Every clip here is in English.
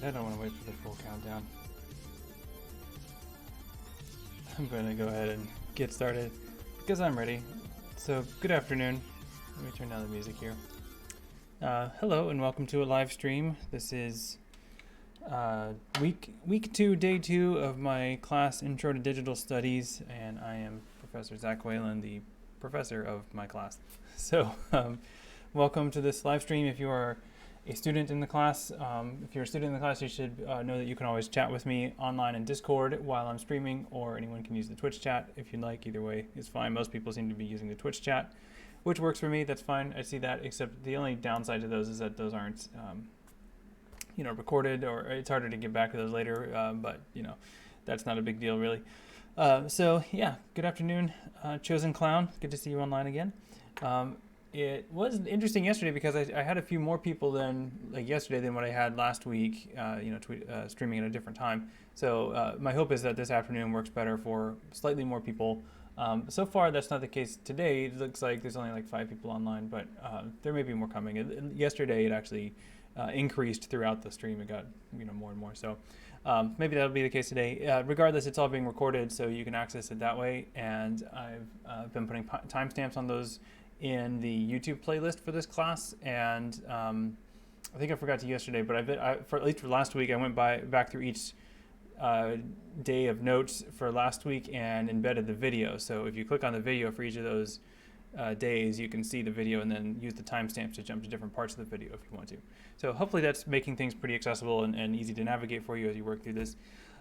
I don't want to wait for the full countdown. I'm going to go ahead and get started because I'm ready. So, good afternoon. Let me turn down the music here. Hello and welcome to a live stream. This is week 2, day 2 of my class Intro to Digital Studies, and I am Professor Zach Whalen, the professor of my class. So, welcome to this live stream. If you are a student in the class, if you're a student in the class, you should know that you can always chat with me online in Discord while I'm streaming, or anyone can use the Twitch chat if you'd like. Either way is fine. Most people seem to be using the Twitch chat, which works for me. That's fine. I see that, except the only downside to those is that those aren't recorded, or it's harder to get back to those later, but that's not a big deal really. So yeah, good afternoon, Chosen Clown. Good to see you online again. It was interesting yesterday because I had a few more people than yesterday than what I had last week, streaming at a different time. So my hope is that this afternoon works better for slightly more people. So far, that's not the case today. It looks like there's only 5 people online, but there may be more coming. Yesterday, it actually increased throughout the stream. It got more and more. So maybe that'll be the case today. Regardless, it's all being recorded, so you can access it that way. And I've been putting timestamps on those in the YouTube playlist for this class, and I think I forgot to yesterday, but at least for last week, I went back through each day of notes for last week and embedded the video. So if you click on the video for each of those days, you can see the video and then use the timestamps to jump to different parts of the video if you want to. So hopefully that's making things pretty accessible and easy to navigate for you as you work through this.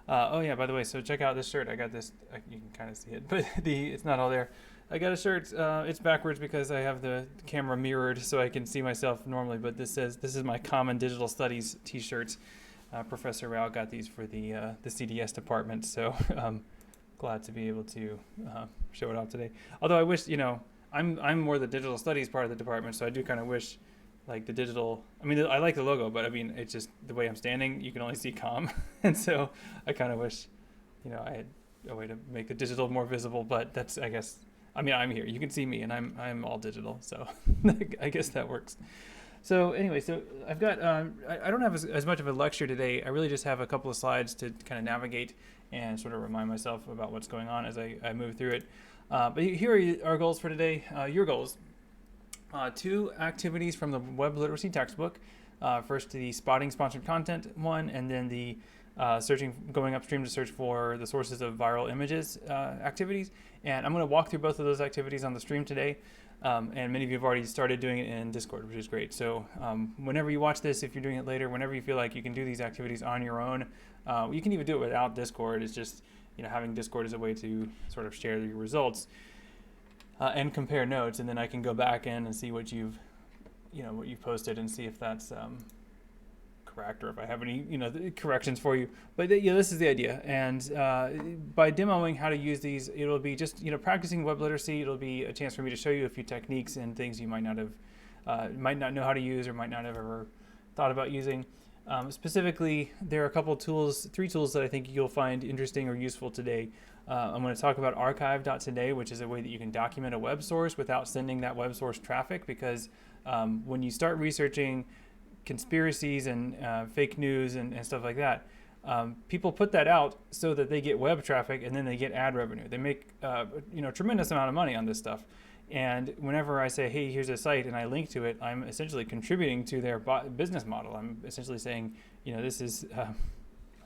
Oh yeah, by the way, so check out this shirt. I got this. You can kind of see it, but it's not all there. I got a shirt. It's backwards because I have the camera mirrored so I can see myself normally, but this is my Common Digital Studies t-shirt. Professor Rao got these for the CDS department, so glad to be able to show it off today. Although I wish, I'm more the digital studies part of the department, so I do kind of wish the digital, I like the logo, but it's just the way I'm standing, you can only see comm. And so I kind of wish, I had a way to make the digital more visible, but that's, I guess, I'm here, you can see me and I'm all digital. So I guess that works. So anyway, so I've got, I don't have as much of a lecture today. I really just have a couple of slides to kind of navigate and sort of remind myself about what's going on as I move through it. But here are our goals for today, your goals. 2 activities from the Web Literacy textbook. First, the spotting sponsored content one, and then the going upstream to search for the sources of viral images activities. And I'm going to walk through both of those activities on the stream today. And many of you have already started doing it in Discord, which is great. So whenever you watch this, if you're doing it later, whenever you feel like you can do these activities on your own, you can even do it without Discord. It's just, having Discord is a way to sort of share your results and compare notes. And then I can go back in and see what you've posted and see if that's correct or if I have any, corrections for you. But this is the idea. And by demoing how to use these, it'll be just, practicing web literacy. It'll be a chance for me to show you a few techniques and things you might not know how to use or might not have ever thought about using. Specifically, there are a couple tools, 3 tools that I think you'll find interesting or useful today. I'm going to talk about archive.today, which is a way that you can document a web source without sending that web source traffic, because when you start researching conspiracies and fake news and stuff like that, people put that out so that they get web traffic and then they get ad revenue. They make tremendous amount of money on this stuff. And whenever I say, hey, here's a site and I link to it, I'm essentially contributing to their business model. I'm essentially saying, this is, I'm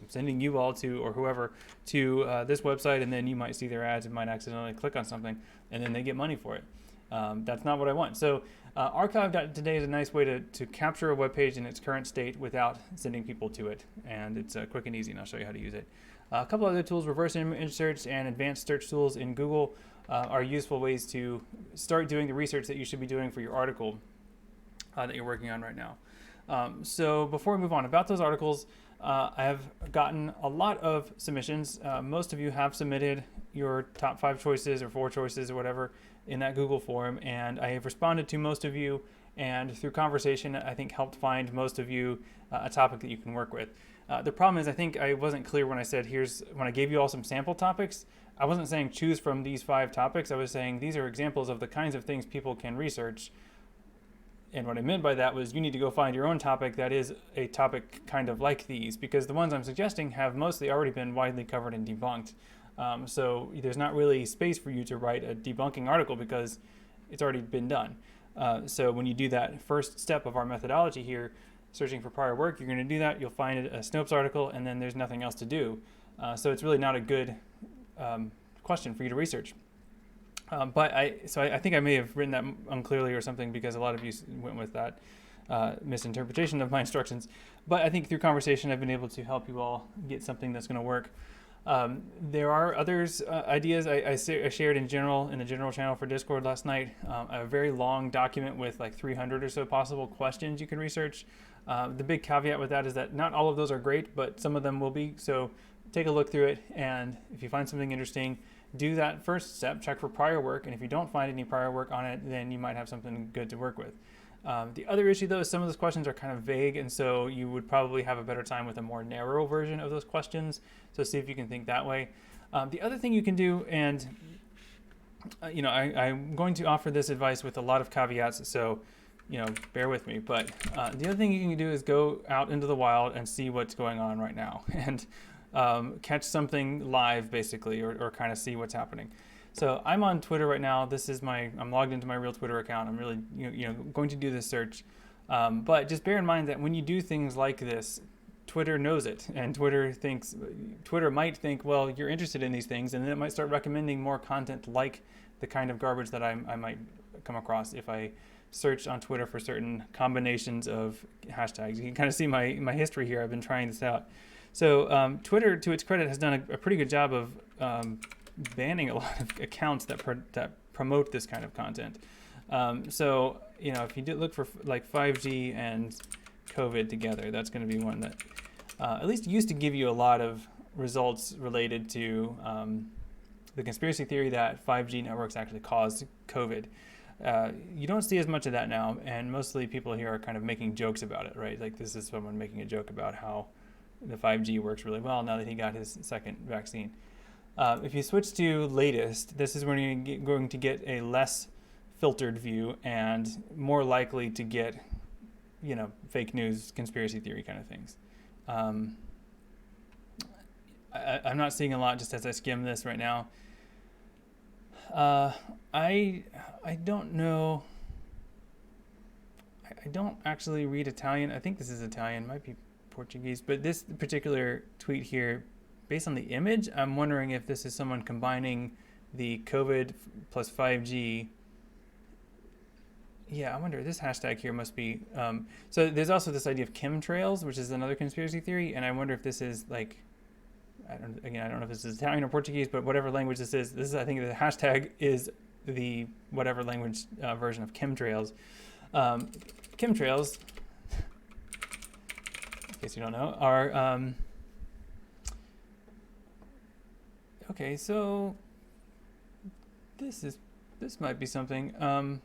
sending you all to, or whoever, to this website, and then you might see their ads and might accidentally click on something, and then they get money for it. That's not what I want. So archive.today is a nice way to capture a web page in its current state without sending people to it. And it's quick and easy, and I'll show you how to use it. A couple other tools, reverse image search and advanced search tools in Google, are useful ways to start doing the research that you should be doing for your article that you're working on right now. So before we move on, about those articles, I have gotten a lot of submissions. Most of you have submitted your top 5 choices or 4 choices or whatever in that Google form, and I have responded to most of you, and through conversation, I think helped find most of you a topic that you can work with. The problem is, I think I wasn't clear when I said when I gave you all some sample topics. I wasn't saying choose from these 5 topics. I was saying these are examples of the kinds of things people can research And what I meant by that was you need to go find your own topic that is a topic kind of like these, because the ones I'm suggesting have mostly already been widely covered and debunked. So there's not really space for you to write a debunking article because it's already been done. So when you do that first step of our methodology here, searching for prior work, you're going to do that. You'll find a Snopes article, and then there's nothing else to do. So it's really not a good question for you to research. But I think I may have written that unclearly or something, because a lot of you went with that misinterpretation of my instructions. But I think through conversation, I've been able to help you all get something that's going to work. There are others ideas I shared in the general channel for Discord last night. A very long document with like 300 or so possible questions you can research. The big caveat with that is that not all of those are great, but some of them will be. So take a look through it, and if you find something interesting, do that first step, check for prior work, and if you don't find any prior work on it, then you might have something good to work with. The other issue, though, is some of those questions are kind of vague, and so you would probably have a better time with a more narrow version of those questions. So see if you can think that way. The other thing you can do, and I'm going to offer this advice with a lot of caveats, so bear with me. But the other thing you can do is go out into the wild and see what's going on right now, and catch something live, basically, or kind of see what's happening. So I'm on Twitter right now. I'm logged into my real Twitter account. I'm really going to do this search. But just bear in mind that when you do things like this, Twitter knows it, and Twitter might think, well, you're interested in these things, and then it might start recommending more content like the kind of garbage that I might come across if I search on Twitter for certain combinations of hashtags. You can kind of see my history here. I've been trying this out. So Twitter, to its credit, has done a pretty good job of banning a lot of accounts that promote this kind of content. So if you look for like 5G and COVID together, that's going to be one that at least used to give you a lot of results related to the conspiracy theory that 5G networks actually caused COVID. You don't see as much of that now, and mostly people here are kind of making jokes about it, right? Like this is someone making a joke about how the 5G works really well now that he got his second vaccine. If you switch to latest, this is when you're going to get a less filtered view and more likely to get, fake news, conspiracy theory kind of things. I'm not seeing a lot just as I skim this right now. I don't know. I don't actually read Italian. I think this is Italian, might be Portuguese, but this particular tweet here, based on the image, I'm wondering if this is someone combining the COVID plus 5G. Yeah, I wonder, this hashtag here must be, so there's also this idea of chemtrails, which is another conspiracy theory, and I wonder if this is like, I don't know if this is Italian or Portuguese, but whatever language this is, I think the hashtag is the whatever language version of chemtrails. Chemtrails, in case you don't know, are, okay, so this might be something.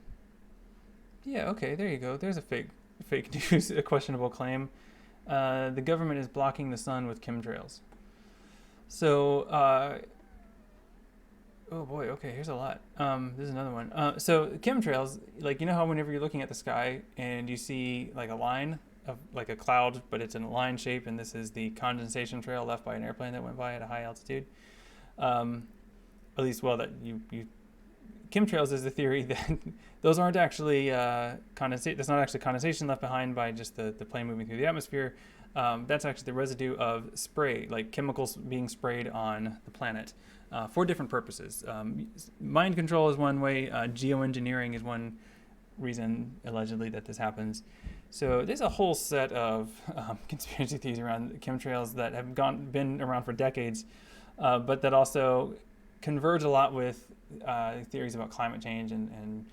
Yeah, okay, there you go. There's a fake news, a questionable claim. The government is blocking the sun with chemtrails. So, oh boy, okay, here's a lot. This is another one. So chemtrails, like, how whenever you're looking at the sky and you see like a line of like a cloud, but it's in a line shape, and this is the condensation trail left by an airplane that went by at a high altitude. At least, well, that you chemtrails is the theory that those aren't actually condensate. That's not actually condensation left behind by just the plane moving through the atmosphere. That's actually the residue of spray, like chemicals being sprayed on the planet for different purposes. Mind control is one way. Geoengineering is one reason, allegedly, that this happens. So there's a whole set of conspiracy theories around chemtrails that have been around for decades, but that also converge a lot with theories about climate change and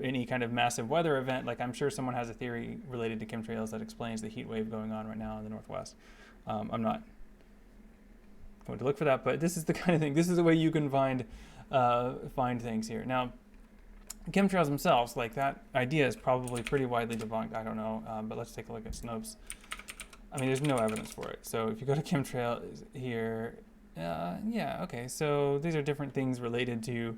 any kind of massive weather event. Like, I'm sure someone has a theory related to chemtrails that explains the heat wave going on right now in the Northwest. I'm not going to look for that, but this is the kind of thing. This is the way you can find things here. Now, chemtrails themselves, like, that idea is probably pretty widely debunked. I don't know, but let's take a look at Snopes. I mean, there's no evidence for it. So if you go to chemtrail here, yeah, okay. So these are different things related to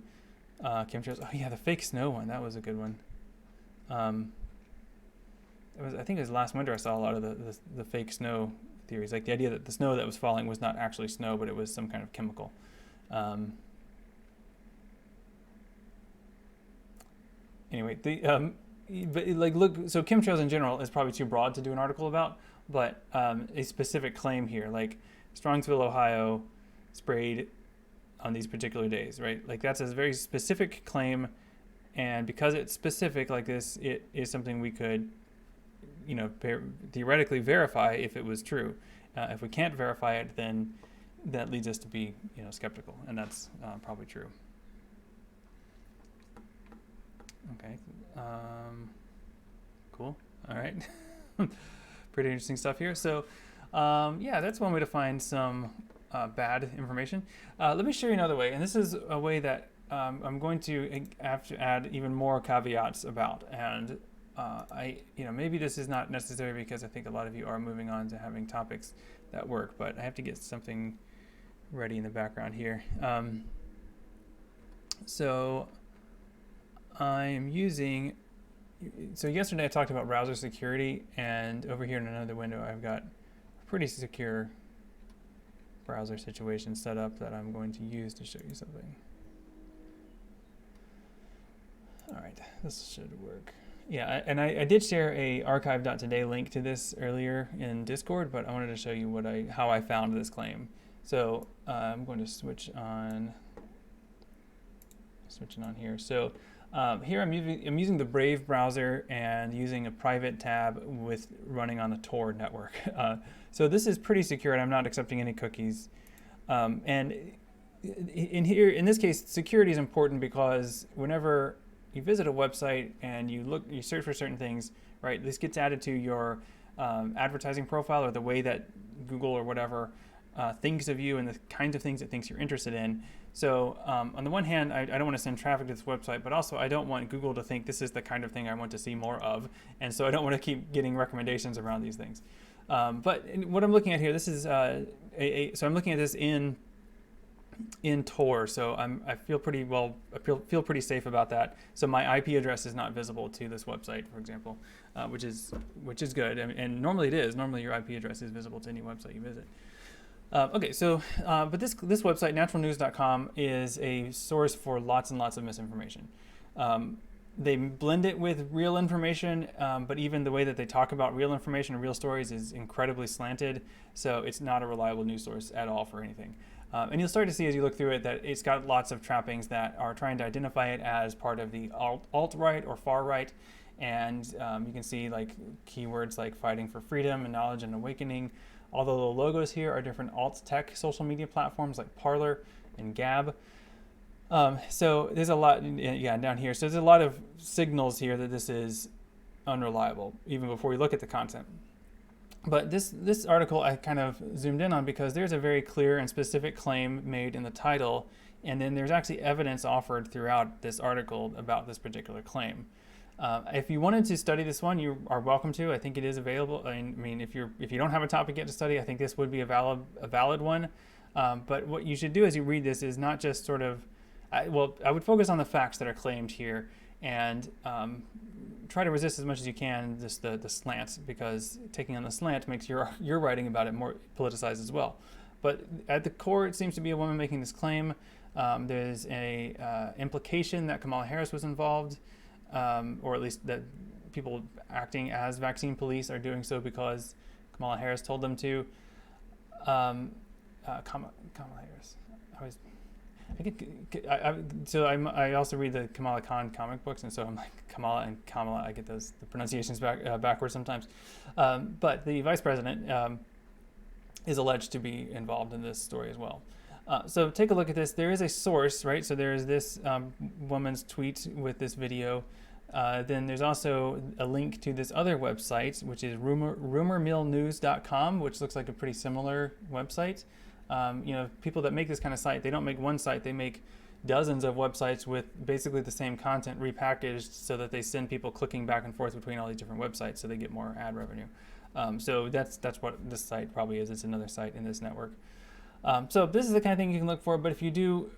chemtrails. Oh yeah, the fake snow one, that was a good one. I think it was last winter I saw a lot of the fake snow theories, like the idea that the snow that was falling was not actually snow, but it was some kind of chemical. Anyway, but like look, so chemtrails in general is probably too broad to do an article about, but a specific claim here, like Strongsville, Ohio, sprayed on these particular days, right? Like that's a very specific claim, and because it's specific like this, it is something we could, theoretically verify if it was true. If we can't verify it, then that leads us to be, skeptical, and that's probably true. Okay, cool. All right, pretty interesting stuff here. So, that's one way to find some bad information. Let me show you another way, and this is a way that I'm going to have to add even more caveats about. And maybe this is not necessary because I think a lot of you are moving on to having topics that work, but I have to get something ready in the background here. So I'm using, so yesterday I talked about browser security, and over here in another window I've got a pretty secure browser situation set up that I'm going to use to show you something. All right, this should work. Yeah, and I did share a archive.today link to this earlier in Discord, but I wanted to show you how I found this claim. So I'm going to switch on here. So here I'm using the Brave browser and using a private tab with running on the Tor network. So this is pretty secure, and I'm not accepting any cookies. And in this case, security is important because whenever you visit a website and you search for certain things, right? This gets added to your advertising profile, or the way that Google or whatever thinks of you and the kinds of things it thinks you're interested in. So on the one hand, I don't want to send traffic to this website, but also I don't want Google to think this is the kind of thing I want to see more of. And so I don't want to keep getting recommendations around these things. But what I'm looking at here, this is so I'm looking at this in Tor, so I feel pretty safe about that. So my IP address is not visible to this website, for example, which is good. And normally it is. Normally your IP address is visible to any website you visit. Okay, so but this website, naturalnews.com, is a source for lots and lots of misinformation. They blend it with real information, but even the way that they talk about real information and real stories is incredibly slanted. So it's not a reliable news source at all for anything. And you'll start to see as you look through it that it's got lots of trappings that are trying to identify it as part of the alt-right or far-right. And you can see like keywords like fighting for freedom and knowledge and awakening. Although the logos here are different alt-tech social media platforms like Parler and Gab. So there's a lot, down here. So there's a lot of signals here that this is unreliable, even before we look at the content. But this article I kind of zoomed in on because there's a very clear and specific claim made in the title, and then there's actually evidence offered throughout this article about this particular claim. If you wanted to study this one, you are welcome to. I think it is available. I mean, if you don't have a topic yet to study, I think this would be a valid one. But what you should do as you read this is not just sort of, I would focus on the facts that are claimed here and try to resist as much as you can the slant, because taking on the slant makes your writing about it more politicized as well. But at the core, it seems to be a woman making this claim. There's a implication that Kamala Harris was involved. Or at least that people acting as vaccine police are doing so because Kamala Harris told them to. Kamala Harris. I also read the Kamala Khan comic books, and so I'm like Kamala and Kamala. I get the pronunciations backwards sometimes. But the vice president is alleged to be involved in this story as well. So take a look at this. There is a source, right? So there is this woman's tweet with this video. Then there's also a link to this other website, which is rumormillnews.com, which looks like a pretty similar website. People that make this kind of site, they don't make one site, they make dozens of websites with basically the same content repackaged so that they send people clicking back and forth between all these different websites so they get more ad revenue. So that's what this site probably is. It's another site in this network. So this is the kind of thing you can look for, but if you do,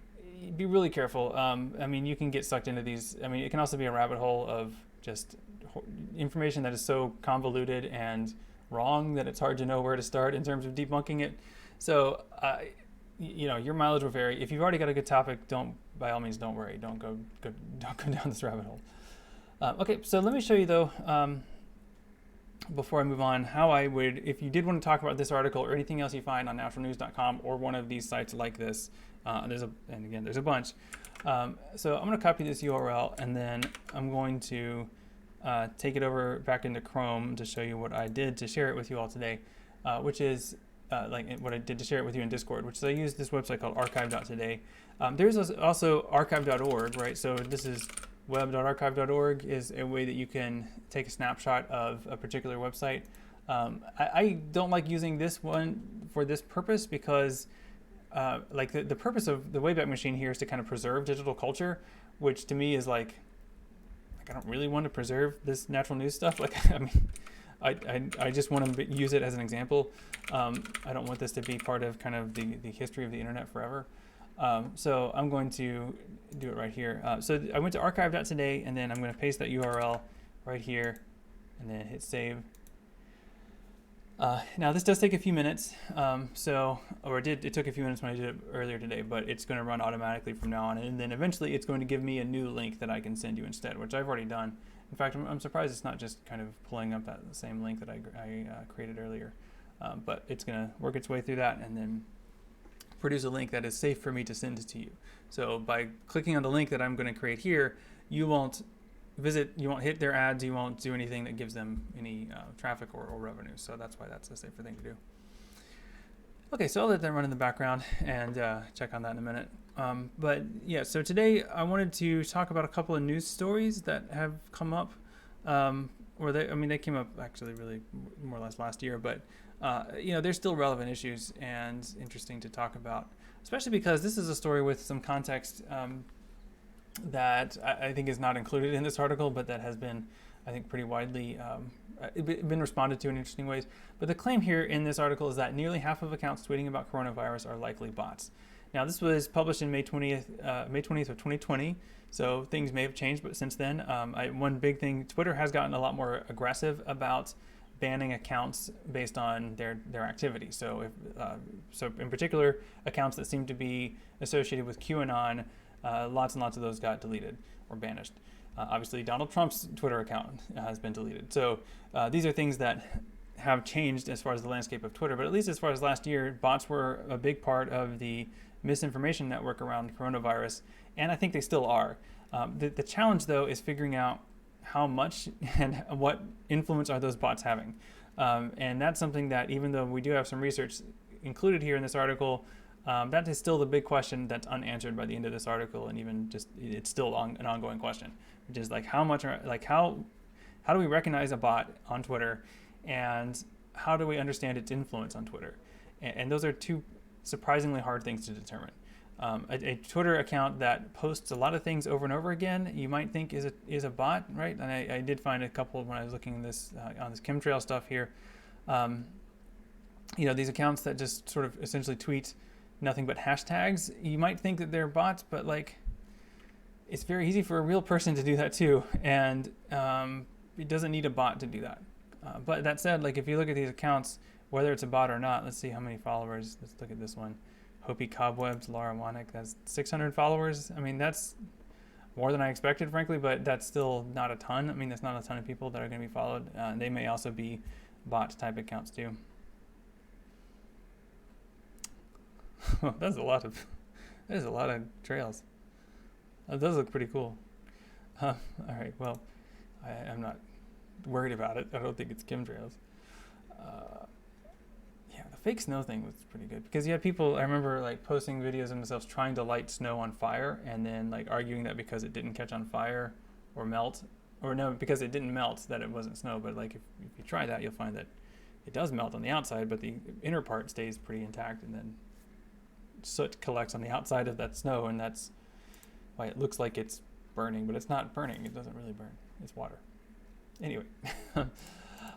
be really careful. You can get sucked into these. It can also be a rabbit hole of just information that is so convoluted and wrong that it's hard to know where to start in terms of debunking it. So, your mileage will vary. If you've already got a good topic, by all means, don't worry. Don't go down this rabbit hole. Okay, so let me show you though, before I move on, how I would, if you did want to talk about this article or anything else you find on naturalnews.com or one of these sites like this, there's a bunch. So I'm going to copy this URL, and then I'm going to take it over back into Chrome to show you what I did to share it with you all today, which is like what I did to share it with you in Discord, which is I used this website called archive.today. There's also archive.org, right? So this is web.archive.org is a way that you can take a snapshot of a particular website. I don't like using this one for this purpose because like the purpose of the Wayback Machine here is to kind of preserve digital culture, which to me is like I don't really want to preserve this natural news stuff. Like, I mean, I just want to use it as an example. I don't want this to be part of kind of the history of the internet forever. So I'm going to do it right here. So I went to archive.today, and then I'm going to paste that URL right here, and then hit save. Now this does take a few minutes, it took a few minutes when I did it earlier today, but it's going to run automatically from now on, and then eventually it's going to give me a new link that I can send you instead, which I've already done. In fact, I'm surprised it's not just kind of pulling up that same link that I created earlier, but it's going to work its way through that and then produce a link that is safe for me to send to you. So by clicking on the link that I'm going to create here, you won't hit their ads, you won't do anything that gives them any traffic or revenue. So that's why that's a safer thing to do. Okay, so I'll let that run in the background and check on that in a minute. But yeah, so today I wanted to talk about a couple of news stories that have come up, they came up actually really more or less last year, but they're still relevant issues and interesting to talk about, especially because this is a story with some context that I think is not included in this article, but that has been, I think, pretty widely been responded to in interesting ways. But the claim here in this article is that nearly half of accounts tweeting about coronavirus are likely bots. Now, this was published in May 20th of 2020, so things may have changed, but since then, one big thing, Twitter has gotten a lot more aggressive about banning accounts based on their activity. So, in particular, accounts that seem to be associated with QAnon, lots and lots of those got deleted or banished. Obviously, Donald Trump's Twitter account has been deleted. So these are things that have changed as far as the landscape of Twitter. But at least as far as last year, bots were a big part of the misinformation network around coronavirus, and I think they still are. The challenge, though, is figuring out how much and what influence are those bots having. And that's something that, even though we do have some research included here in this article, that is still the big question that's unanswered by the end of this article, and even just it's still an ongoing question, which is like how do we recognize a bot on Twitter, and how do we understand its influence on Twitter? And those are two surprisingly hard things to determine. A Twitter account that posts a lot of things over and over again, you might think is a bot, right? And I did find a couple when I was looking at this on this chemtrail stuff here. These accounts that just sort of essentially tweet nothing but hashtags, you might think that they're bots, but like it's very easy for a real person to do that too, and it doesn't need a bot to do that. But that said, like if you look at these accounts, whether it's a bot or not, let's see how many followers. Let's look at this one. Hopi Cobwebs, Laura Wanek, that's 600 followers. I mean, that's more than I expected, frankly, but that's still not a ton. I mean, that's not a ton of people that are going to be followed. They may also be bot type accounts too. That is a lot of trails. Those look pretty cool. All right, well, I'm not worried about it. I don't think it's chemtrails. The fake snow thing was pretty good because you had people, I remember like posting videos of themselves trying to light snow on fire and then like arguing that because it didn't catch on fire or melt, or no, because it didn't melt that it wasn't snow. But like if you try that, you'll find that it does melt on the outside, but the inner part stays pretty intact, and then soot collects on the outside of that snow, and that's why it looks like it's burning, but it's not burning. It doesn't really burn. It's water. Anyway,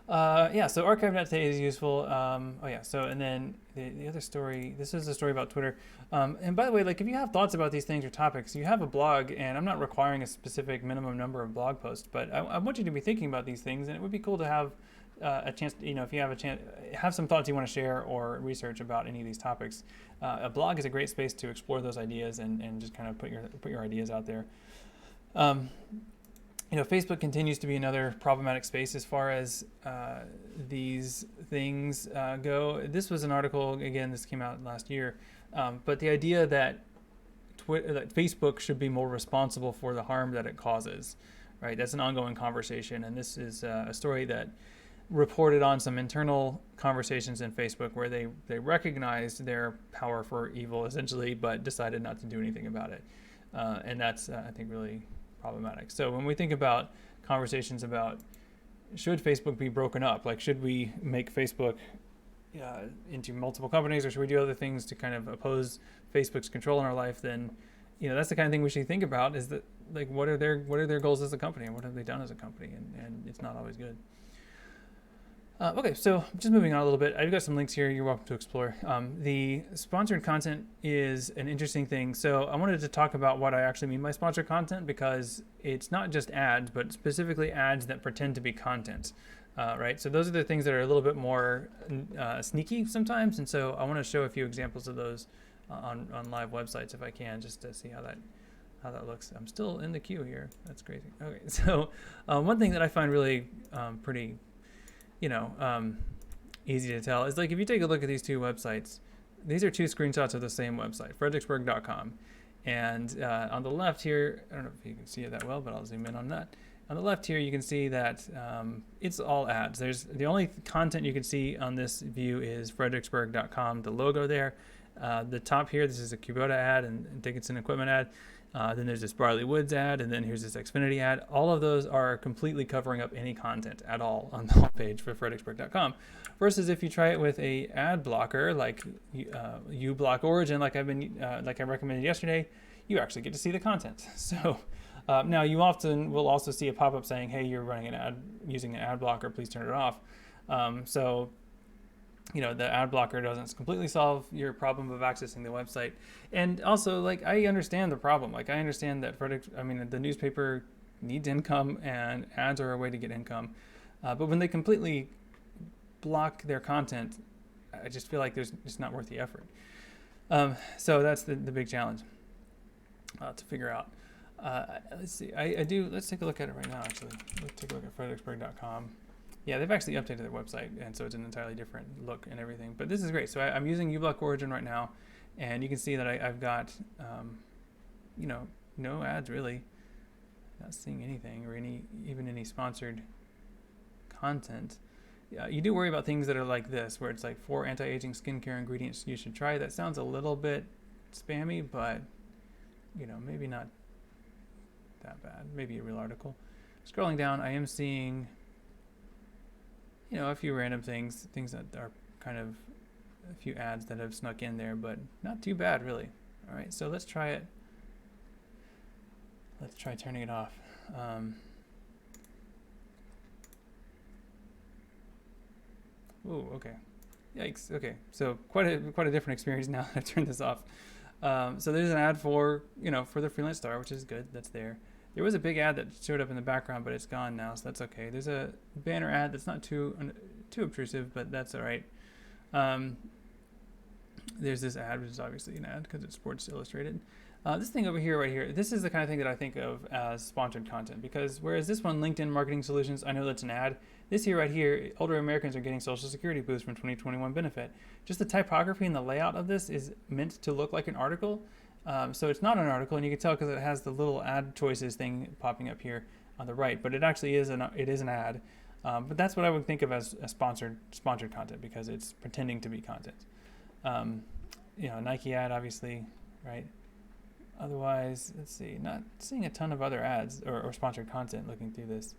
Yeah, so archive.today is useful. Oh yeah, so and then the other story, this is a story about Twitter. And by the way, like if you have thoughts about these things or topics, you have a blog, and I'm not requiring a specific minimum number of blog posts, but I want you to be thinking about these things, and it would be cool to have a chance, if you have a chance, have some thoughts you want to share or research about any of these topics. A blog is a great space to explore those ideas and just kind of put your ideas out there. Facebook continues to be another problematic space as far as these things go. This was an article, again, this came out last year, but the idea that that Facebook should be more responsible for the harm that it causes, right? That's an ongoing conversation, and this is a story that reported on some internal conversations in Facebook where they recognized their power for evil, essentially, but decided not to do anything about it. And that's, I think, really problematic. So when we think about conversations about should Facebook be broken up, like should we make Facebook into multiple companies, or should we do other things to kind of oppose Facebook's control in our life, then that's the kind of thing we should think about, is that like what are their goals as a company, and what have they done as a company, and it's not always good. Okay, so just moving on a little bit, I've got some links here you're welcome to explore. The sponsored content is an interesting thing. So I wanted to talk about what I actually mean by sponsored content, because it's not just ads, but specifically ads that pretend to be content, right? So those are the things that are a little bit more sneaky sometimes, and so I want to show a few examples of those on live websites if I can, just to see how that looks. I'm still in the queue here. That's crazy. Okay, so one thing that I find really pretty easy to tell is like if you take a look at these two websites, these are two screenshots of the same website, fredericksburg.com. And on the left here, I don't know if you can see it that well, but I'll zoom in on that. On the left here, you can see that it's all ads. There's the only content you can see on this view is fredericksburg.com, the logo there. The top here, this is a Kubota ad and Dickinson Equipment ad. Then there's this Barley Woods ad, and then here's this Xfinity ad. All of those are completely covering up any content at all on the homepage for fredericksburg.com. Versus if you try it with a ad blocker like uBlock Origin, like I recommended yesterday, you actually get to see the content. So now you often will also see a pop-up saying, "Hey, you're running an ad using an ad blocker. Please turn it off." The ad blocker doesn't completely solve your problem of accessing the website. And also, like, I understand the problem. Like, I understand that the newspaper needs income, and ads are a way to get income. But when they completely block their content, I just feel like it's not worth the effort. So that's the big challenge to figure out. Let's see. Let's take a look at it right now, actually. Let's take a look at fredericksburg.com. Yeah, they've actually updated their website, and so it's an entirely different look and everything. But this is great. So I'm using uBlock Origin right now, and you can see that I've got, no ads really. Not seeing anything or even any sponsored content. You do worry about things that are like this, where it's like 4 anti-aging skincare ingredients you should try. That sounds a little bit spammy, but maybe not that bad. Maybe a real article. Scrolling down, I am seeing a few random things that are kind of a few ads that have snuck in there, but not too bad, really. All right, so let's try it. Let's try turning it off. Oh, okay. Yikes. Okay, so quite a different experience now that I turned this off. So there's an ad for the Freelance Star, which is good. That's there. There was a big ad that showed up in the background, but it's gone now, so that's okay. There's a banner ad that's not too obtrusive, but that's all right. There's this ad, which is obviously an ad because it's Sports Illustrated. This thing over here, right here, this is the kind of thing that I think of as sponsored content, because whereas this one, LinkedIn Marketing Solutions, I know that's an ad. This here, right here, older Americans are getting Social Security boost from 2021 benefit. Just the typography and the layout of this is meant to look like an article. So it's not an article, and you can tell because it has the little ad choices thing popping up here on the right, but it actually is an ad. But that's what I would think of as a sponsored content, because it's pretending to be content. Nike ad, obviously, right? Otherwise, let's see, not seeing a ton of other ads or sponsored content looking through this.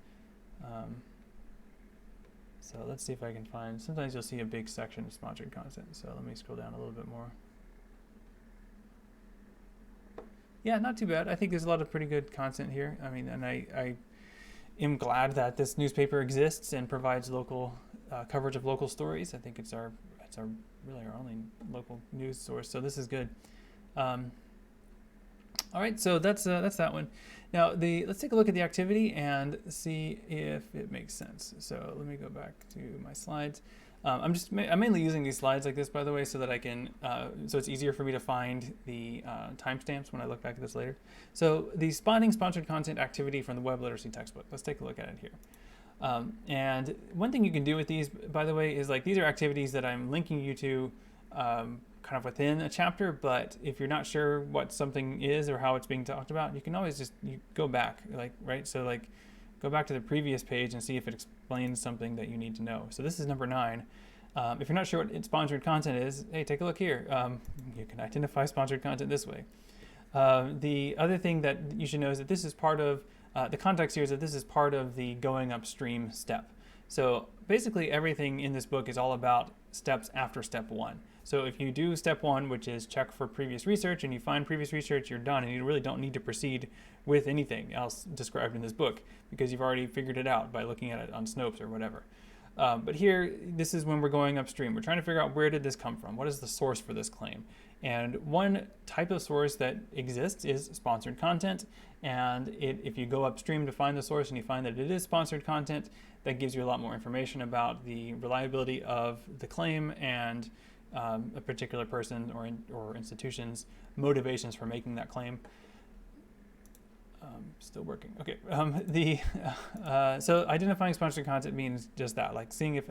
So let's see if I can find, sometimes you'll see a big section of sponsored content. So let me scroll down a little bit more. Yeah, not too bad. I think there's a lot of pretty good content here. I mean, and am glad that this newspaper exists and provides local coverage of local stories. I think it's our really our only local news source. So this is good. All right, so that's that one. Now let's take a look at the activity and see if it makes sense. So let me go back to my slides. I'm mainly using these slides like this, by the way, so that I can so it's easier for me to find the timestamps when I look back at this later. So the spotting sponsored content activity from the web literacy textbook. Let's take a look at it here. And one thing you can do with these, by the way, is like these are activities that I'm linking you to kind of within a chapter, but if you're not sure what something is or how it's being talked about, you can always just go back, right? So like go back to the previous page and see if it explains something that you need to know. So this is number 9. If you're not sure what sponsored content is, hey, take a look here. You can identify sponsored content this way. The other thing that you should know is that this is part of, the context here is that this is part of the going upstream step. So basically everything in this book is all about steps after step 1. So if you do step 1, which is check for previous research, and you find previous research, you're done, and you really don't need to proceed with anything else described in this book because you've already figured it out by looking at it on Snopes or whatever. But here, this is when we're going upstream. We're trying to figure out, where did this come from? What is the source for this claim? And one type of source that exists is sponsored content. And if you go upstream to find the source and you find that it is sponsored content, that gives you a lot more information about the reliability of the claim and a particular person or institution's motivations for making that claim. Still working. Okay. So identifying sponsored content means just that, like seeing if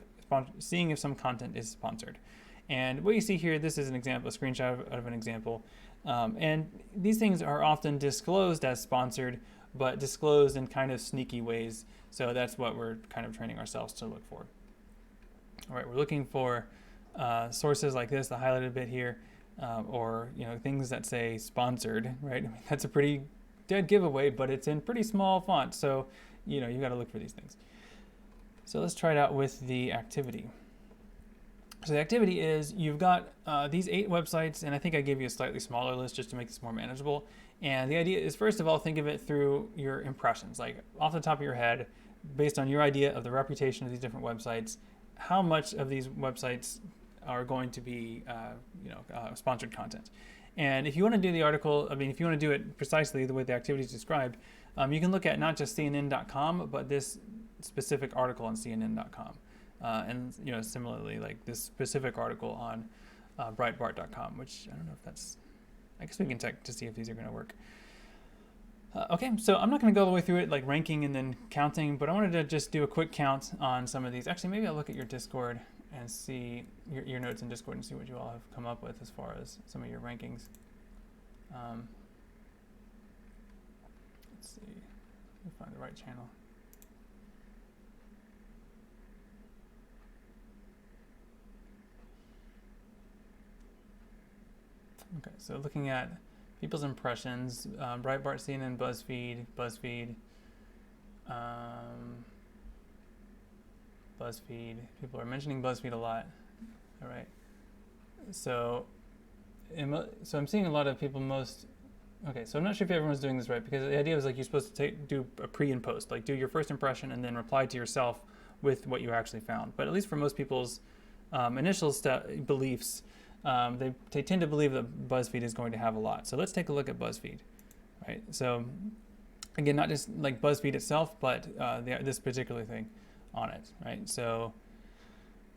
some content is sponsored. And what you see here, this is an example, a screenshot of an example. And these things are often disclosed as sponsored, but disclosed in kind of sneaky ways. So that's what we're kind of training ourselves to look for. All right, we're looking for sources like this, the highlighted bit here, or things that say sponsored, right? I mean, that's a pretty dead giveaway, but it's in pretty small font, so you've got to look for these things. So let's try it out with the activity. So the activity is you've got these 8 websites, and I think I gave you a slightly smaller list just to make this more manageable. And the idea is, first of all, think of it through your impressions, like off the top of your head, based on your idea of the reputation of these different websites, how much of these websites are going to be sponsored content. And if you want to do the article, if you want to do it precisely the way the activity is described, you can look at not just CNN.com, but this specific article on CNN.com. And similarly, like this specific article on Breitbart.com, which I don't know if that's, I guess we can check to see if these are going to work. Okay, so I'm not going to go all the way through it, like ranking and then counting, but I wanted to just do a quick count on some of these. Actually, maybe I'll look at your Discord and see your notes in Discord and see what you all have come up with as far as some of your rankings. Let's see, let me find the right channel. Okay, so looking at people's impressions, Breitbart, CNN, BuzzFeed, people are mentioning BuzzFeed a lot. All right, so I'm seeing a lot of people okay, so I'm not sure if everyone's doing this right, because the idea is like you're supposed to do a pre and post, like do your first impression and then reply to yourself with what you actually found. But at least for most people's initial beliefs, they tend to believe that BuzzFeed is going to have a lot. So let's take a look at BuzzFeed, right? So again, not just like BuzzFeed itself, but this particular thing on it, right? So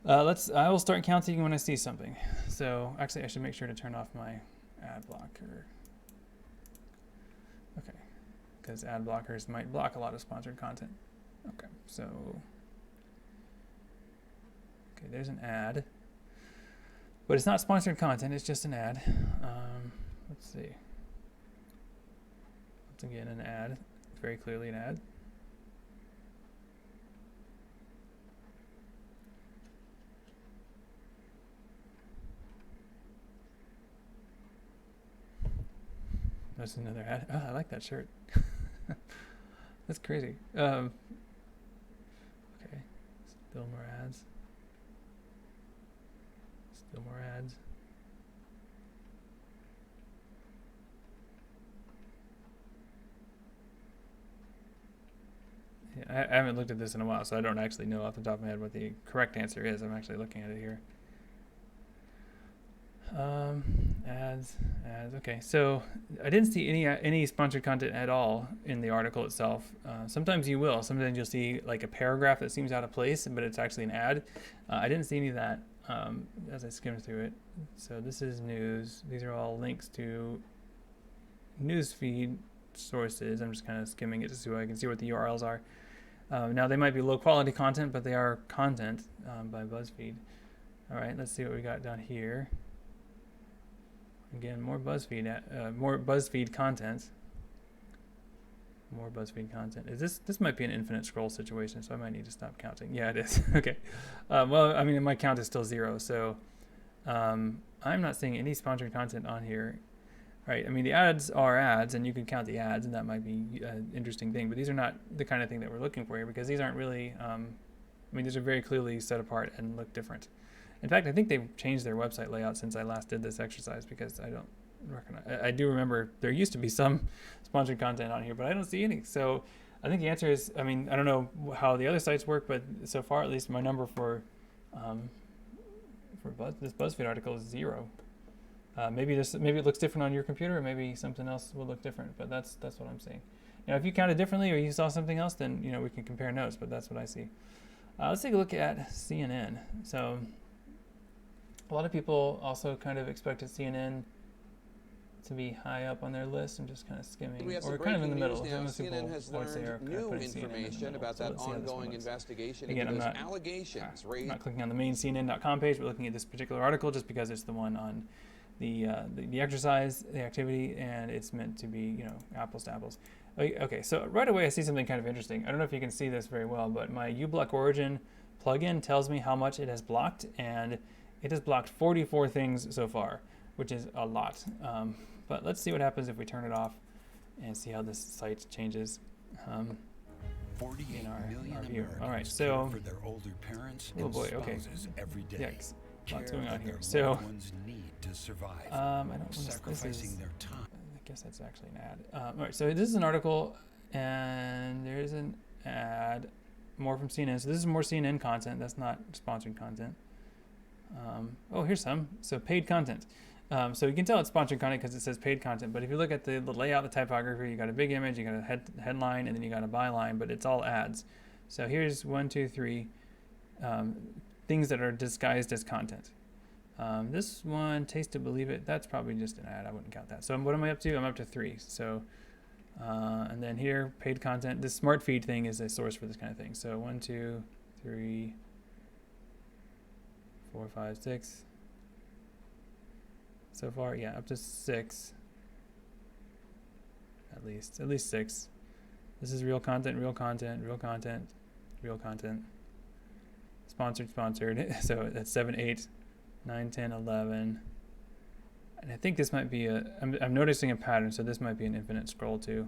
I will start counting when I see something. So actually I should make sure to turn off my ad blocker. Okay, because ad blockers might block a lot of sponsored content. Okay, so, okay, there's an ad. But it's not sponsored content, it's just an ad. Let's see. Once again, an ad. It's very clearly an ad. There's another ad. Oh, I like that shirt. That's crazy. Okay, still more ads. Still more ads. I haven't looked at this in a while, so I don't actually know off the top of my head what the correct answer is. I'm actually looking at it here. Ads. Okay, so I didn't see any sponsored content at all in the article itself. Sometimes you will. Sometimes you'll see like a paragraph that seems out of place, but it's actually an ad. I didn't see any of that as I skimmed through it. So this is news. These are all links to news feed sources. I'm just kind of skimming it so I can see what the URLs are. Now they might be low quality content, but they are content by BuzzFeed. All right, let's see what we got down here. Again, more BuzzFeed content. More BuzzFeed content. This might be an infinite scroll situation, so I might need to stop counting. Yeah, it is. Okay. Well, I mean, my count is still 0, so I'm not seeing any sponsored content on here. Right. I mean, the ads are ads, and you can count the ads, and that might be an interesting thing. But these are not the kind of thing that we're looking for here, because these aren't really. I mean, these are very clearly set apart and look different. In fact, I think they've changed their website layout since I last did this exercise, because I don't recognize. I do remember there used to be some sponsored content on here, but I don't see any. So I think the answer is, I mean, I don't know how the other sites work, but so far, at least my number for this BuzzFeed article is 0. Maybe it looks different on your computer, or maybe something else will look different. But that's what I'm seeing. Now, if you counted differently or you saw something else, then we can compare notes. But that's what I see. Let's take a look at CNN. So a lot of people also kind of expected CNN to be high up on their list. I'm just kind of skimming, or kind of in the middle. Now, CNN has learned new information about that ongoing investigation into those allegations. I'm not clicking on the main CNN.com page, but looking at this particular article just because it's the one on the exercise, the activity, and it's meant to be, apples to apples. Okay, so right away I see something kind of interesting. I don't know if you can see this very well, but my uBlock Origin plugin tells me how much it has blocked, and it has blocked 44 things so far, which is a lot. But let's see what happens if we turn it off and see how this site changes in our view. All right, so, for their older parents oh boy, okay. Every day. Yikes, lots going on here. So, to survive, I don't want to, sacrificing their time. I guess that's actually an ad. All right, so this is an article, and there's an ad, more from CNN. So this is more CNN content. That's not sponsored content. Oh, here's some. So paid content. So you can tell it's sponsored content because it says paid content. But if you look at the layout, the typography, you got a big image, you got a headline, and then you got a byline. But it's all ads. So here's 1, 2, 3 things that are disguised as content. This one, Taste to Believe It, that's probably just an ad. I wouldn't count that. So what am I up to? I'm up to 3. So, and then here, paid content. This smart feed thing is a source for this kind of thing. So 1, 2, 3, 4, 5, 6. So far, yeah, up to 6. At least 6. This is real content, real content, real content, real content. Sponsored. So that's 7, 8. 9, 10, 11, and I think this might be I'm noticing a pattern, so this might be an infinite scroll too.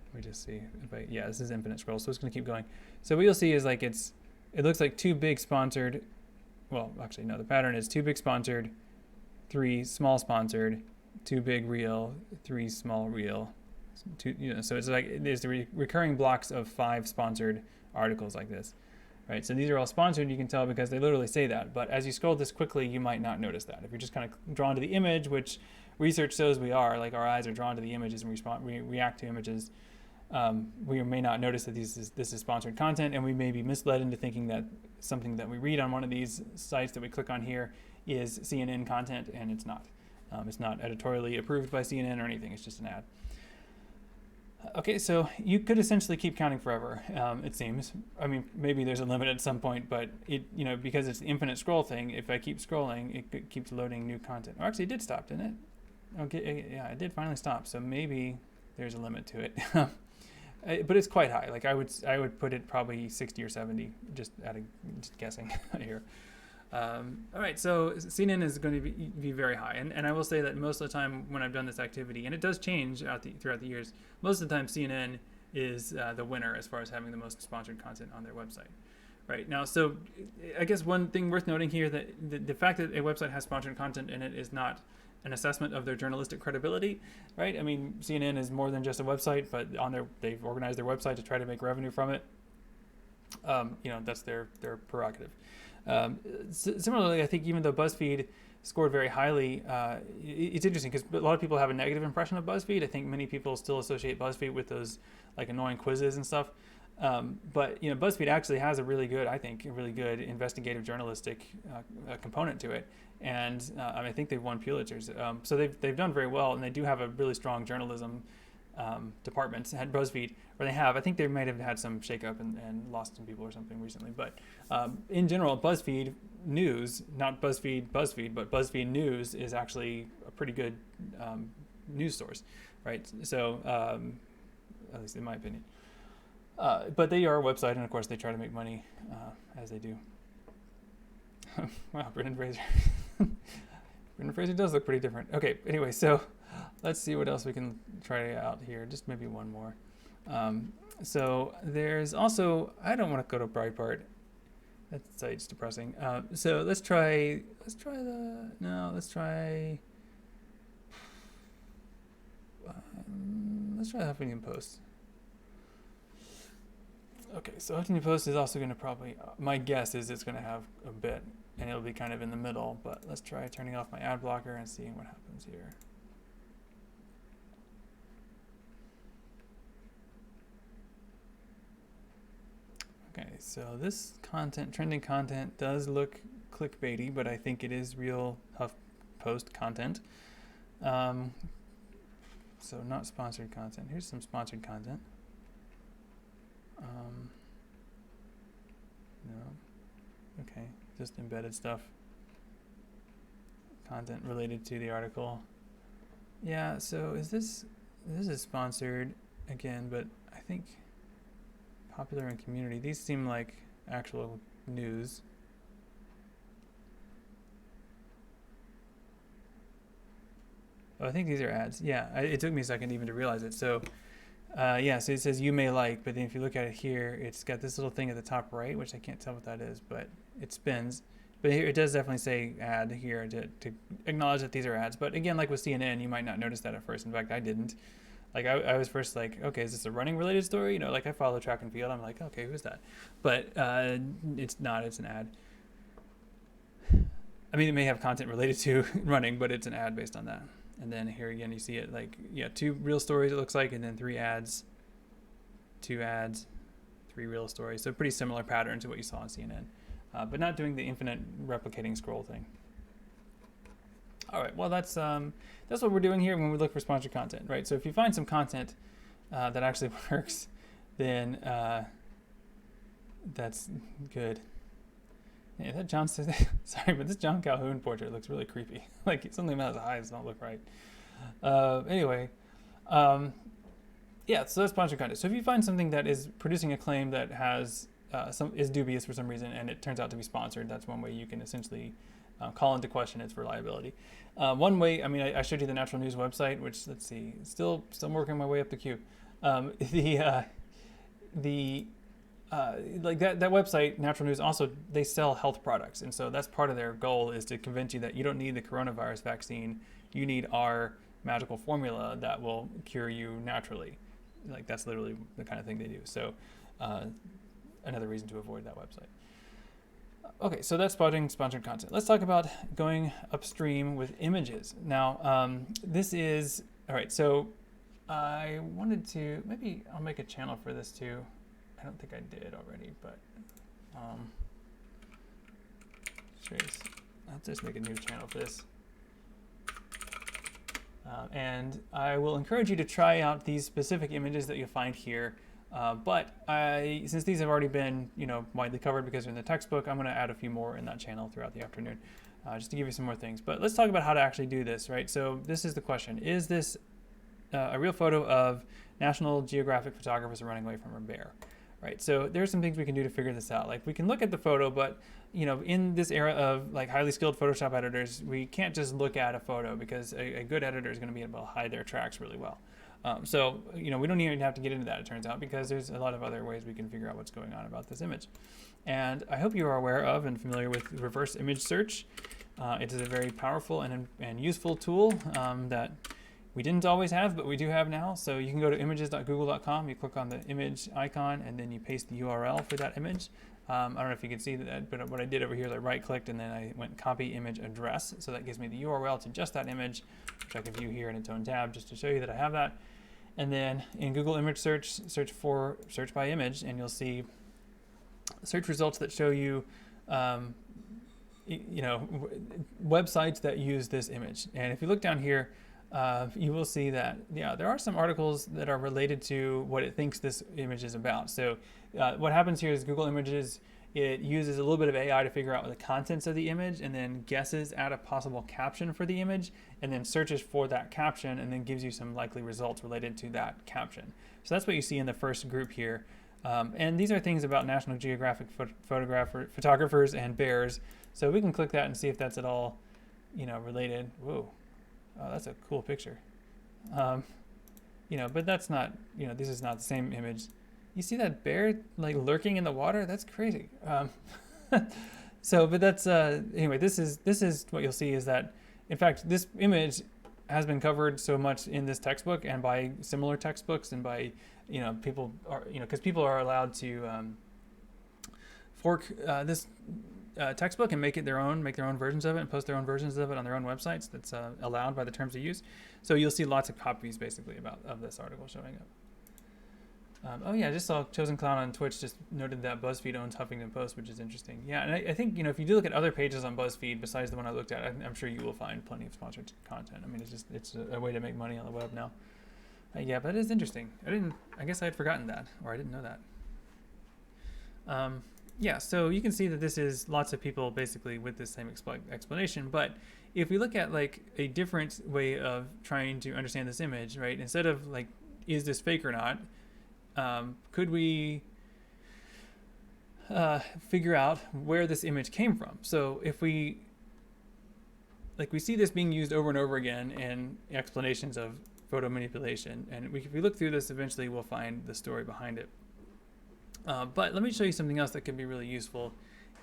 Let me just see yeah, this is infinite scroll, so it's going to keep going. So what you'll see is like it looks like 2 big sponsored, well, actually no, the pattern is 2 big sponsored, 3 small sponsored, 2 big real, 3 small real, 2, so it's like there's the recurring blocks of 5 sponsored articles like this. Right, so these are all sponsored, you can tell because they literally say that. But as you scroll this quickly, you might not notice that. If you're just kind of drawn to the image, which research shows we are, like our eyes are drawn to the images and we react to images, we may not notice that this is sponsored content, and we may be misled into thinking that something that we read on one of these sites that we click on here is CNN content, and it's not. It's not editorially approved by CNN or anything, it's just an ad. Okay, so you could essentially keep counting forever, it seems. I mean, maybe there's a limit at some point, but because it's the infinite scroll thing, if I keep scrolling, it keeps loading new content. Or actually, it did stop, didn't it? Okay, yeah, it did finally stop, so maybe there's a limit to it. But it's quite high. Like I would put it probably 60 or 70, just guessing here. All right, so CNN is going to be very high, and I will say that most of the time when I've done this activity, and it does change throughout the years, most of the time CNN is the winner as far as having the most sponsored content on their website. Right now, so I guess one thing worth noting here that the fact that a website has sponsored content in it is not an assessment of their journalistic credibility, right? I mean, CNN is more than just a website, but they've organized their website to try to make revenue from it. That's their prerogative. Similarly, I think even though BuzzFeed scored very highly, it's interesting because a lot of people have a negative impression of BuzzFeed. I think many people still associate BuzzFeed with those like annoying quizzes and stuff. But BuzzFeed actually has a really good investigative journalistic component to it, and I think they've won Pulitzers. So they've done very well, and they do have a really strong journalism department at BuzzFeed, or they have. I think they might have had some shakeup and lost some people or something recently. But in general, BuzzFeed News, not BuzzFeed, but BuzzFeed News is actually a pretty good news source, right? So at least in my opinion. But they are a website, and of course they try to make money as they do. Wow, Brendan Fraser. Brendan Fraser does look pretty different. Okay, anyway, so let's see what else we can try out here. Just maybe one more. So there's also, I don't want to go to Breitbart. That site's depressing. So let's try the Huffington Post. Okay, so Huffington Post is also going to probably, my guess is it's going to have a bit, and it'll be kind of in the middle, but let's try turning off my ad blocker and seeing what happens here. Okay, so this content, trending content, does look clickbaity, but I think it is real HuffPost content. So not sponsored content. Here's some sponsored content. No. Okay, just embedded stuff. Content related to the article. Yeah, so this is sponsored again, but I think popular and community, these seem like actual news. Oh, I think these are ads. Yeah, it took me a second even to realize it. So so it says you may like, but then if you look at it here, it's got this little thing at the top right, which I can't tell what that is, but it spins. But here it does definitely say ad here to acknowledge that these are ads. But again, like with CNN, you might not notice that at first. In fact, I didn't. Like I was first like, okay, is this a running related story? Like I follow track and field. I'm like, okay, who's that? But it's not. It's an ad. I mean, it may have content related to running, but it's an ad based on that. And then here again, you see it like, 2 real stories it looks like, and then 3 ads, 2 ads, 3 real stories. So pretty similar pattern to what you saw on CNN, but not doing the infinite replicating scroll thing. All right, well that's what we're doing here when we look for sponsored content, right? So if you find some content that actually works, then that's good. Yeah, that John says, sorry, but this John Calhoun portrait looks really creepy. Like something about his eyes don't look right. Anyway, so that's sponsored content. So if you find something that is producing a claim that has is dubious for some reason, and it turns out to be sponsored, that's one way you can essentially call into question its reliability. One way, I mean, I showed you the Natural News website, which let's see, still working my way up the queue. Like that website, Natural News, also they sell health products, and so that's part of their goal is to convince you that you don't need the coronavirus vaccine, you need our magical formula that will cure you naturally. Like that's literally the kind of thing they do. So another reason to avoid that website. Okay, so that's spotting sponsored content. Let's talk about going upstream with images. Now, this is all right. So I wanted to, maybe I'll make a channel for this too. I don't think I did already, but I'll just make a new channel for this. And I will encourage you to try out these specific images that you'll find here. But since these have already been, widely covered because they're in the textbook, I'm going to add a few more in that channel throughout the afternoon, just to give you some more things. But let's talk about how to actually do this, right? So this is the question: is this a real photo of National Geographic photographers running away from a bear? Right, so there's some things we can do to figure this out. Like we can look at the photo, but in this era of like highly skilled Photoshop editors, we can't just look at a photo because a good editor is going to be able to hide their tracks really well. So, we don't even have to get into that, it turns out, because there's a lot of other ways we can figure out what's going on about this image. And I hope you are aware of and familiar with reverse image search. It is a very powerful and useful tool that we didn't always have, but we do have now. So you can go to images.google.com, you click on the image icon, and then you paste the URL for that image. I don't know if you can see that, but what I did over here is I right-clicked and then I went copy image address. So that gives me the URL to just that image, which I can view here in its own tab just to show you that I have that. And then in Google image search by image, and you'll see search results that show you, websites that use this image. And if you look down here, you will see that, there are some articles that are related to what it thinks this image is about. So what happens here is Google Images, it uses a little bit of AI to figure out the contents of the image and then guesses at a possible caption for the image and then searches for that caption and then gives you some likely results related to that caption. So that's what you see in the first group here. And these are things about National Geographic photographers and bears. So we can click that and see if that's at all, related. Whoa, oh, that's a cool picture. But that's not, this is not the same image. You see that bear like lurking in the water? That's crazy. But that's anyway. This is what you'll see is that, in fact, this image has been covered so much in this textbook and by similar textbooks and by people are because people are allowed to fork this textbook and make their own versions of it and post their own versions of it on their own websites. That's allowed by the terms of use. So you'll see lots of copies basically of this article showing up. Oh yeah, I just saw Chosen Clown on Twitch just noted that BuzzFeed owns Huffington Post, which is interesting. Yeah, and I think if you do look at other pages on BuzzFeed besides the one I looked at, I'm sure you will find plenty of sponsored content. I mean, it's a way to make money on the web now. Yeah, but it is interesting. I guess I had forgotten that, or I didn't know that. Yeah, so you can see that this is lots of people basically with this same explanation. But if we look at like a different way of trying to understand this image, right? Instead of like, is this fake or not? Could we figure out where this image came from? So if we see this being used over and over again in explanations of photo manipulation, and if we look through this, eventually we'll find the story behind it. But let me show you something else that could be really useful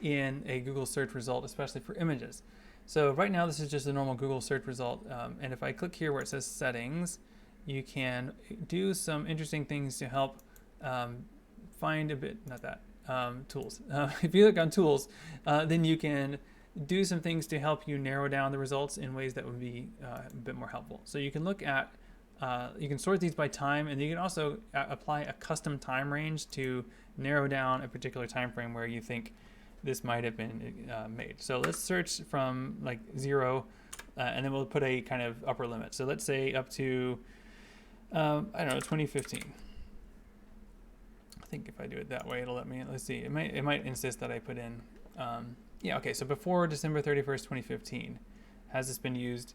in a Google search result, especially for images. So right now this is just a normal Google search result, and if I click here where it says settings, you can do some interesting things to help find tools. If you look on tools, then you can do some things to help you narrow down the results in ways that would be a bit more helpful. So you can look at, you can sort these by time, and you can also apply a custom time range to narrow down a particular time frame where you think this might have been made. So let's search from like 0, and then we'll put a kind of upper limit. So let's say up to, I don't know, 2015. I think if I do it that way, it'll let me, let's see, it might insist that I put in, yeah, okay, so before December 31st, 2015, has this been used?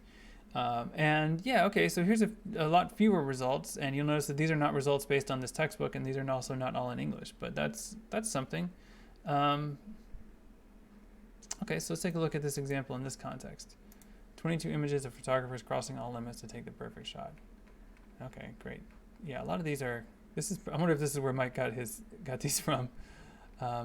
And yeah, okay, so here's a lot fewer results, and you'll notice that these are not results based on this textbook, and these are also not all in English, but that's something. Okay, so let's take a look at this example in this context. 22 images of photographers crossing all limits to take the perfect shot. Okay, great. Yeah, a lot of these are, I wonder if this is where Mike got these from.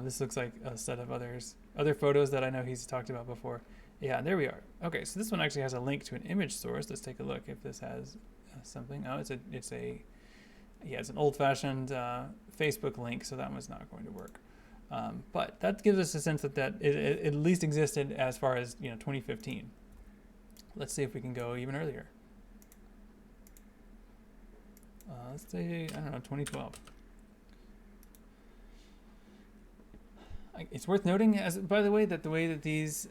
This looks like a set of other photos that I know he's talked about before. Yeah, there we are. Okay, so this one actually has a link to an image source. Let's take a look if this has something. Oh, it's an old-fashioned Facebook link, so that one's not going to work. But that gives us a sense that it at least existed as far as 2015. Let's see if we can go even earlier. Let's say, I don't know, 2012. It's worth noting, by the way, that the way that these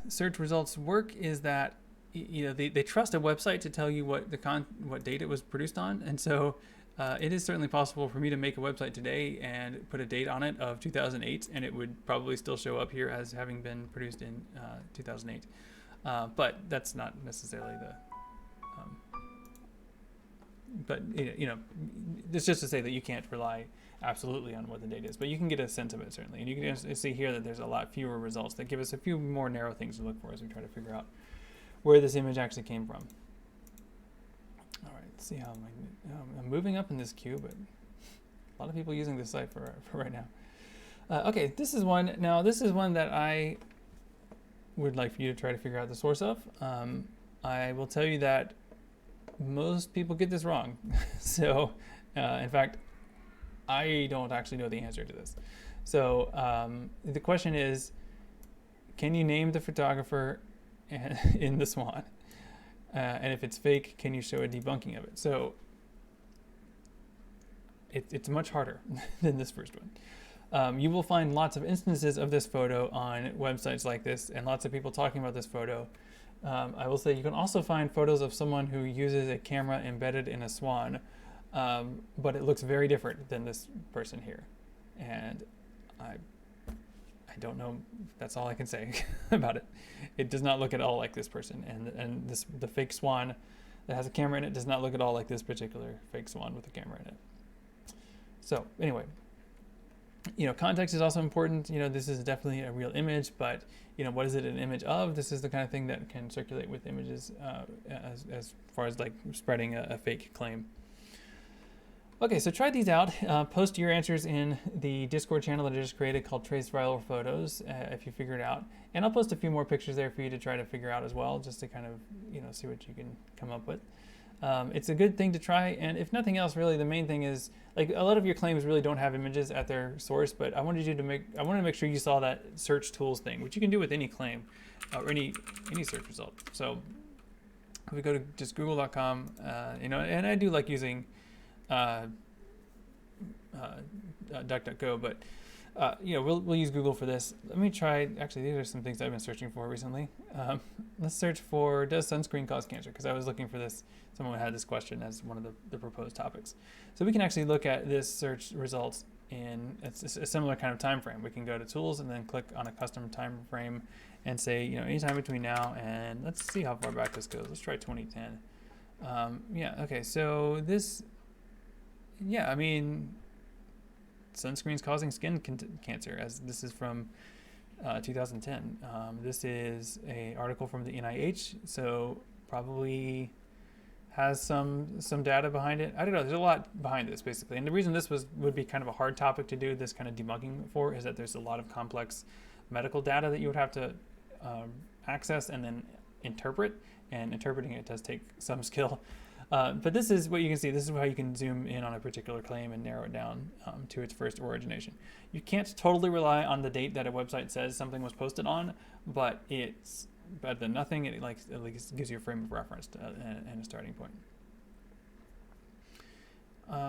search results work is that they trust a website to tell you what date it was produced on, and so it is certainly possible for me to make a website today and put a date on it of 2008, and it would probably still show up here as having been produced in 2008. But that's not necessarily the. But it's just to say that you can't rely absolutely on what the date is, but you can get a sense of it certainly, and you can see here that there's a lot fewer results that give us a few more narrow things to look for as we try to figure out where this image actually came from. All right, let's see how I'm moving up in this queue, but a lot of people using this site for right now. Okay, this is one. Now, this is one that I would like for you to try to figure out the source of. I will tell you that most people get this wrong. So, in fact, I don't actually know the answer to this. So, the question is, can you name the photographer in the Swan? And if it's fake, can you show a debunking of it? So, it's much harder than this first one. You will find lots of instances of this photo on websites like this and lots of people talking about this photo. I will say you can also find photos of someone who uses a camera embedded in a Swan, but it looks very different than this person here. And I don't know, that's all I can say about it. It does not look at all like this person. And the fake Swan that has a camera in it does not look at all like this particular fake Swan with a camera in it. So anyway, context is also important. This is definitely a real image, but what is it an image of? This is the kind of thing that can circulate with images as far as like spreading a fake claim. Okay, so try these out. Post your answers in the Discord channel that I just created called Trace Viral Photos if you figure it out. And I'll post a few more pictures there for you to try to figure out as well, just to kind of see what you can come up with. It's a good thing to try, and if nothing else, really, the main thing is, like, a lot of your claims really don't have images at their source, but I wanted to make sure you saw that search tools thing, which you can do with any claim or any search result. So if we go to just google.com, and I do like using DuckDuckGo, but we'll use Google for this. Let me try. Actually, these are some things I've been searching for recently. Let's search for, does sunscreen cause cancer? Because I was looking for this. Someone had this question as one of the proposed topics. So we can actually look at this search results in a similar kind of time frame. We can go to tools and then click on a custom time frame and say, anytime between now and, let's see how far back this goes. Let's try 2010. Okay, so this, sunscreen's causing skin cancer, as this is from 2010. This is an article from the NIH, so probably has some data behind it. I don't know, there's a lot behind this basically. And the reason this would be kind of a hard topic to do this kind of debunking for is that there's a lot of complex medical data that you would have to access and then interpret, and interpreting it does take some skill. But this is what you can see. This is how you can zoom in on a particular claim and narrow it down to its first origination. You can't totally rely on the date that a website says something was posted on, but it's better than nothing. It at least gives you a frame of reference and a starting point.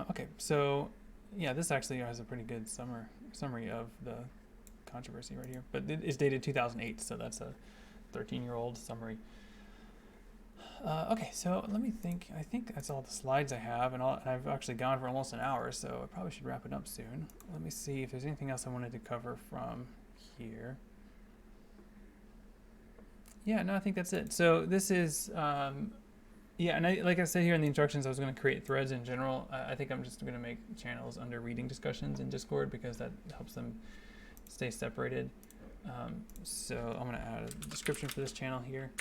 Okay, so this actually has a pretty good summary of the controversy right here. But it is dated 2008, so that's a 13-year-old summary. Okay, so let me think. I think that's all the slides I have, and I've actually gone for almost an hour, so I probably should wrap it up soon. Let me see if there's anything else I wanted to cover from here. No, I think that's it. So this is, and like I said here in the instructions, I was going to create threads in general. I think I'm just going to make channels under reading discussions in Discord because that helps them stay separated. So I'm going to add a description for this channel here.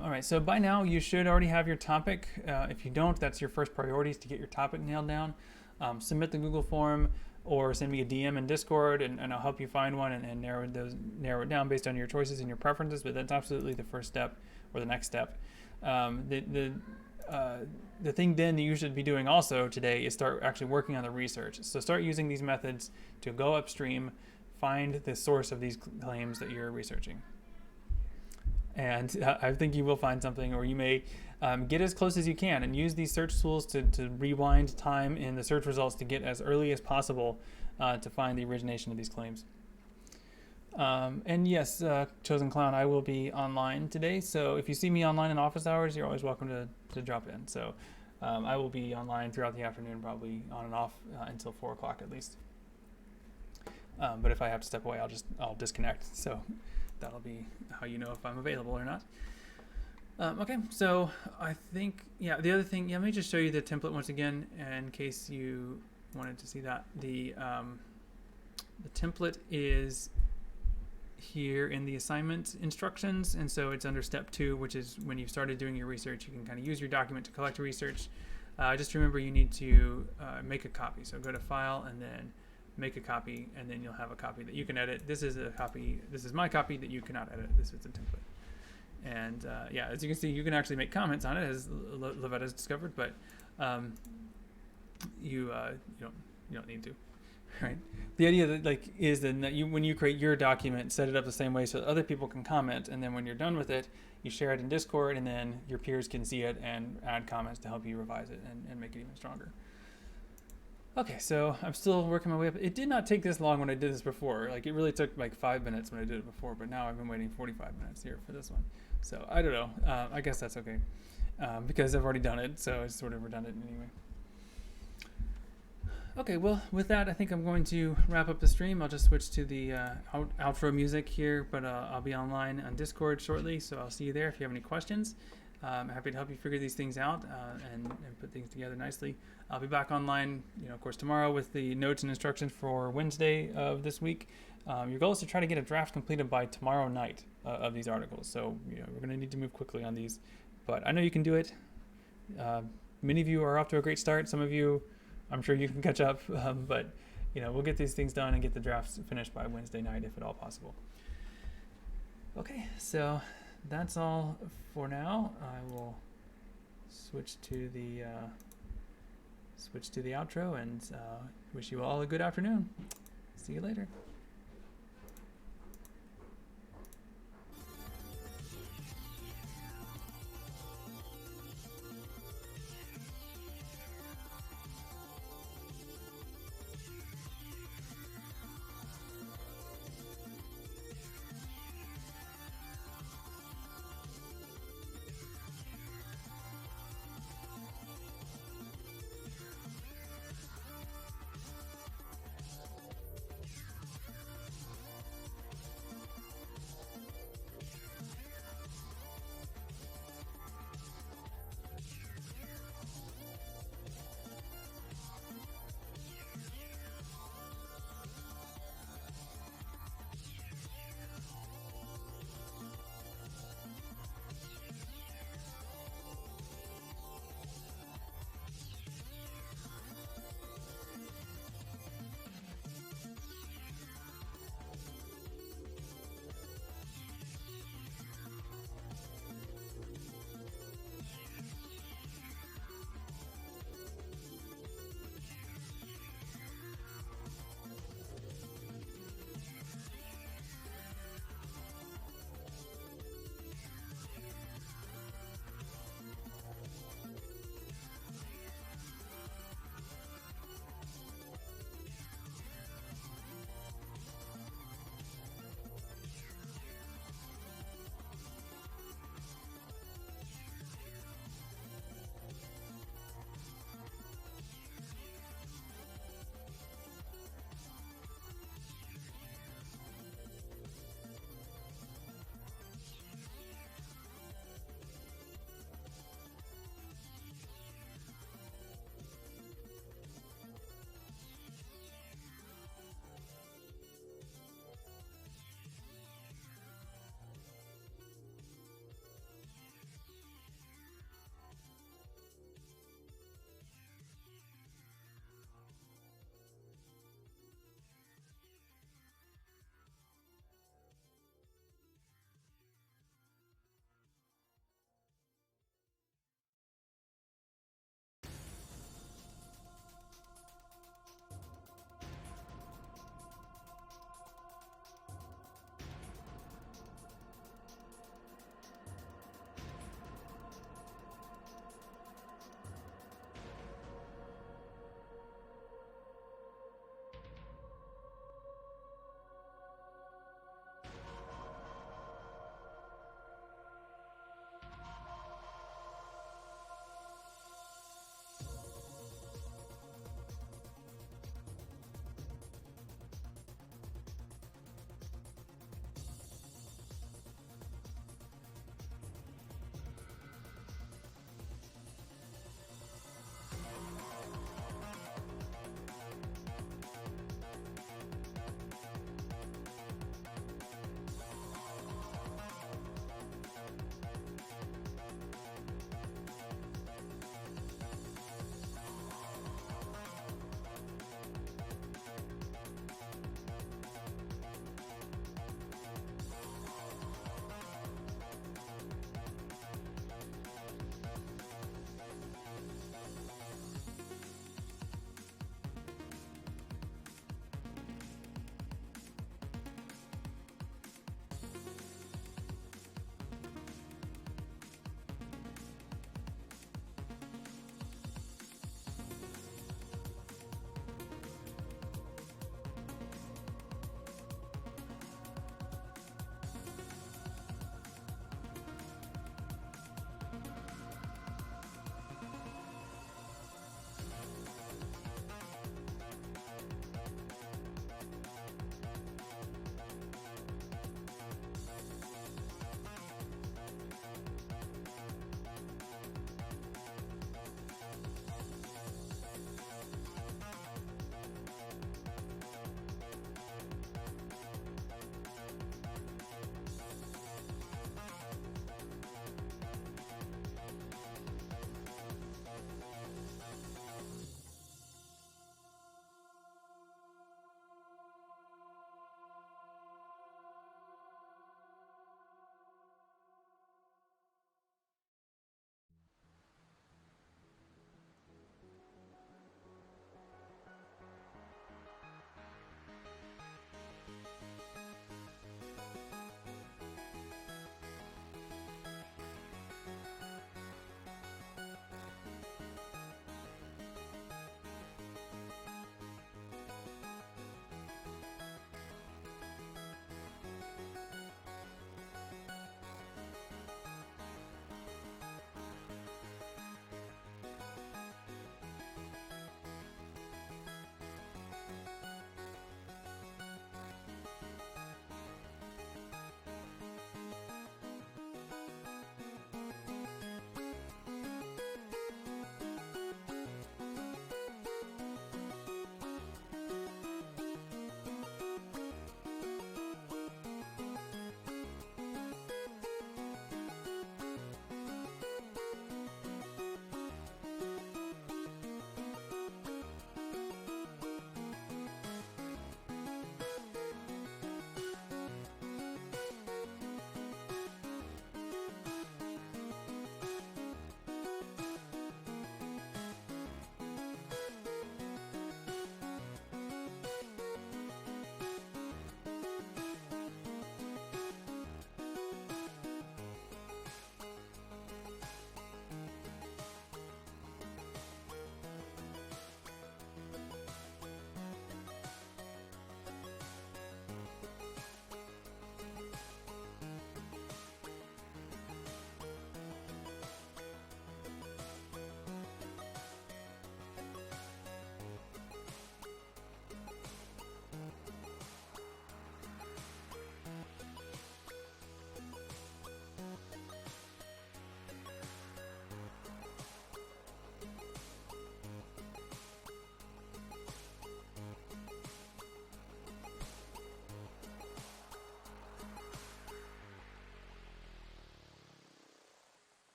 All right, so by now you should already have your topic. If you don't, that's your first priority, is to get your topic nailed down. Submit the Google form or send me a DM in Discord, and I'll help you find one and narrow it down based on your choices and your preferences. But that's absolutely the first step or the next step. The thing then that you should be doing also today is start actually working on the research. So start using these methods to go upstream, find the source of these claims that you're researching. And I think you will find something, or you may get as close as you can and use these search tools to rewind time in the search results to get as early as possible to find the origination of these claims. And yes, Chosen Clown, I will be online today. So if you see me online in office hours, you're always welcome to drop in. So I will be online throughout the afternoon, probably on and off until 4 o'clock at least. But if I have to step away, I'll disconnect. So that'll be how you know if I'm available or not. Okay, so I think, the other thing, let me just show you the template once again in case you wanted to see that. The template is here in the assignment instructions, and so it's under step 2, which is when you've started doing your research, you can kind of use your document to collect research. Just remember you need to make a copy. So go to File and then make a copy, and then you'll have a copy that you can edit. This is a copy. This is my copy that you cannot edit. This is a template. And as you can see, you can actually make comments on it, as Levette has discovered, but you don't need to, right? The idea that is that when you create your document, set it up the same way so that other people can comment, and then when you're done with it, you share it in Discord, and then your peers can see it and add comments to help you revise it and make it even stronger. Okay, so I'm still working my way up. It did not take this long when I did this before. It really took 5 minutes when I did it before, but now I've been waiting 45 minutes here for this one. So I don't know. I guess that's okay because I've already done it, so it's sort of redundant anyway. Okay, well, with that, I think I'm going to wrap up the stream. I'll just switch to the outro music here, but I'll be online on Discord shortly, so I'll see you there if you have any questions. I'm happy to help you figure these things out and put things together nicely. I'll be back online, of course, tomorrow with the notes and instructions for Wednesday of this week. Your goal is to try to get a draft completed by tomorrow night of these articles. So we're going to need to move quickly on these, but I know you can do it. Many of you are off to a great start. Some of you, I'm sure you can catch up, but we'll get these things done and get the drafts finished by Wednesday night if at all possible. Okay, so that's all for now. I will switch to the outro and wish you all a good afternoon. See you later.